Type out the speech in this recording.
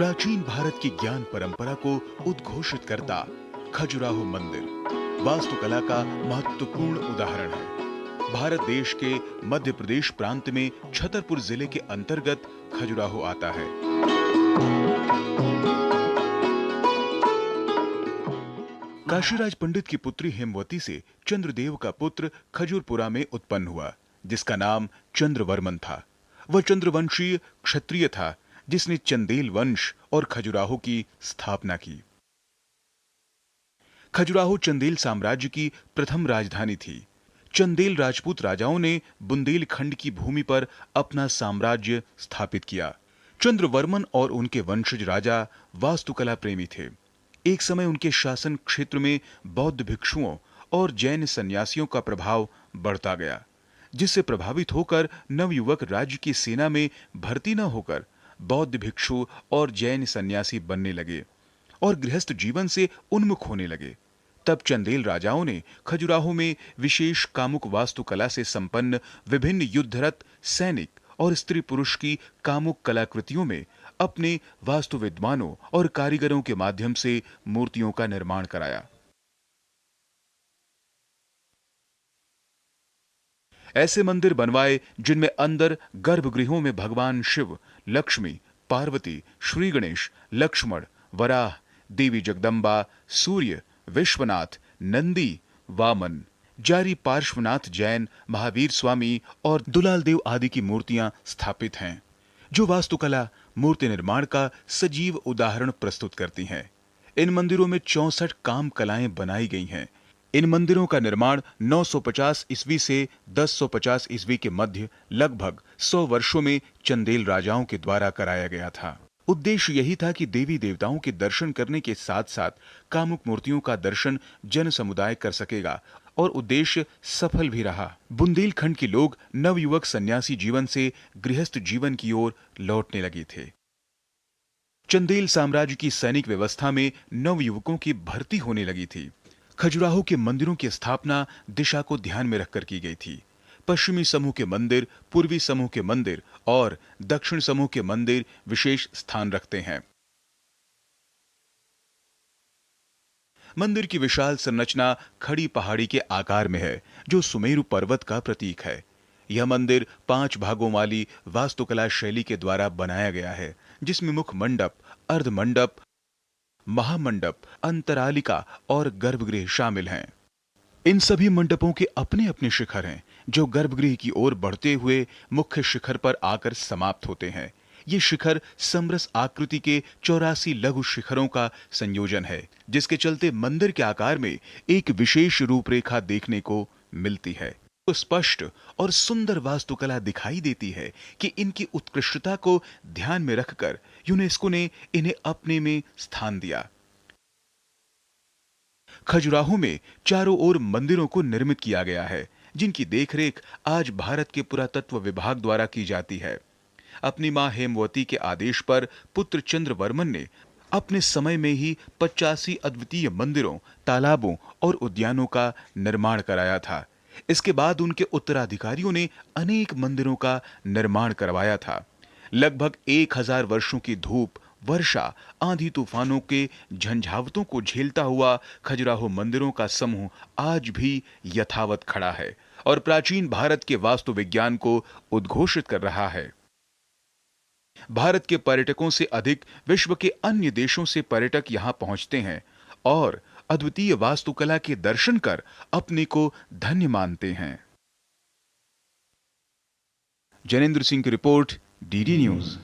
प्राचीन भारत की ज्ञान परंपरा को उद्घोषित करता खजुराहो मंदिर वास्तुकला का महत्वपूर्ण उदाहरण है। भारत देश के मध्य प्रदेश प्रांत में छतरपुर जिले के अंतर्गत खजुराहो आता है। काशीराज पंडित की पुत्री हेमवती से चंद्रदेव का पुत्र खजूरपुरा में उत्पन्न हुआ, जिसका नाम चंद्रवर्मन था। वह चंद्रवंशीय क्षत्रिय था जिसने चंदेल वंश और खजुराहो की स्थापना की। खजुराहो चंदेल साम्राज्य की प्रथम राजधानी थी। चंदेल राजपूत राजाओं ने बुंदेलखंड की भूमि पर अपना साम्राज्य स्थापित किया। चंद्रवर्मन और उनके वंशज राजा वास्तुकला प्रेमी थे। एक समय उनके शासन क्षेत्र में बौद्ध भिक्षुओं और जैन सन्यासियों का प्रभाव बढ़ता गया, जिससे प्रभावित होकर नवयुवक राज्य की सेना में भर्ती न होकर बौद्ध भिक्षु और जैन सन्यासी बनने लगे और गृहस्थ जीवन से उन्मुख होने लगे। तब चंदेल राजाओं ने खजुराहो में विशेष कामुक वास्तुकला से संपन्न विभिन्न युद्धरत सैनिक और स्त्री पुरुष की कामुक कलाकृतियों में अपने वास्तु विद्वानों और कारीगरों के माध्यम से मूर्तियों का निर्माण कराया। ऐसे मंदिर बनवाए जिनमें अंदर गर्भगृहों में भगवान शिव, लक्ष्मी, पार्वती, श्री गणेश, लक्ष्मण, वराह, देवी जगदम्बा, सूर्य, विश्वनाथ, नंदी, वामन, जारी पार्श्वनाथ जैन, महावीर स्वामी और दुलाल देव आदि की मूर्तियां स्थापित हैं, जो वास्तुकला मूर्ति निर्माण का सजीव उदाहरण प्रस्तुत करती हैं। इन मंदिरों में 64 काम कलाएं बनाई गई हैं। इन मंदिरों का निर्माण 950 ईस्वी से 1050 ईस्वी के मध्य लगभग 100 वर्षों में चंदेल राजाओं के द्वारा कराया गया था। उद्देश्य यही था कि देवी देवताओं के दर्शन करने के साथ साथ कामुक मूर्तियों का दर्शन जन समुदाय कर सकेगा, और उद्देश्य सफल भी रहा। बुंदेलखंड के लोग नवयुवक सन्यासी जीवन से गृहस्थ जीवन की ओर लौटने लगे थे। चंदेल साम्राज्य की सैनिक व्यवस्था में नवयुवकों की भर्ती होने लगी थी। खजुराहो के मंदिरों की स्थापना दिशा को ध्यान में रखकर की गई थी। पश्चिमी समूह के मंदिर, पूर्वी समूह के मंदिर और दक्षिण समूह के मंदिर विशेष स्थान रखते हैं। मंदिर की विशाल संरचना खड़ी पहाड़ी के आकार में है, जो सुमेरु पर्वत का प्रतीक है। यह मंदिर 5 भागों वाली वास्तुकला शैली के द्वारा बनाया गया है, जिसमें मुख मंडप, अर्ध मंडप, महामंडप, अंतरालिका और गर्भगृह शामिल हैं। इन सभी मंडपों के अपने अपने शिखर हैं, जो गर्भगृह की ओर बढ़ते हुए मुख्य शिखर पर आकर समाप्त होते हैं। ये शिखर समरस आकृति के 84 लघु शिखरों का संयोजन है, जिसके चलते मंदिर के आकार में एक विशेष रूपरेखा देखने को मिलती है। तो स्पष्ट और सुंदर वास्तुकला दिखाई देती है कि इनकी उत्कृष्टता को ध्यान में रखकर यूनेस्को ने इन्हें अपने में स्थान दिया। खजुराहो में चारों ओर मंदिरों को निर्मित किया गया है, जिनकी देखरेख आज भारत के पुरातत्व विभाग द्वारा की जाती है। अपनी मां हेमवती के आदेश पर पुत्र चंद्रवर्मन ने अपने समय में ही 85 अद्वितीय मंदिरों, तालाबों और उद्यानों का निर्माण कराया था। इसके बाद उनके उत्तराधिकारियों ने अनेक मंदिरों का निर्माण करवाया था। लगभग 1000 वर्षों की धूप, वर्षा, आंधी तूफानों के झंझावतों को झेलता हुआ खजुराहो मंदिरों का समूह आज भी यथावत खड़ा है और प्राचीन भारत के वास्तु विज्ञान को उद्घोषित कर रहा है। भारत के पर्यटकों से अधिक विश्व के अन्य देशों से पर्यटक यहां पहुंचते हैं और अद्वितीय वास्तुकला के दर्शन कर अपने को धन्य मानते हैं। जनेंद्र सिंह की रिपोर्ट, डीडी न्यूज।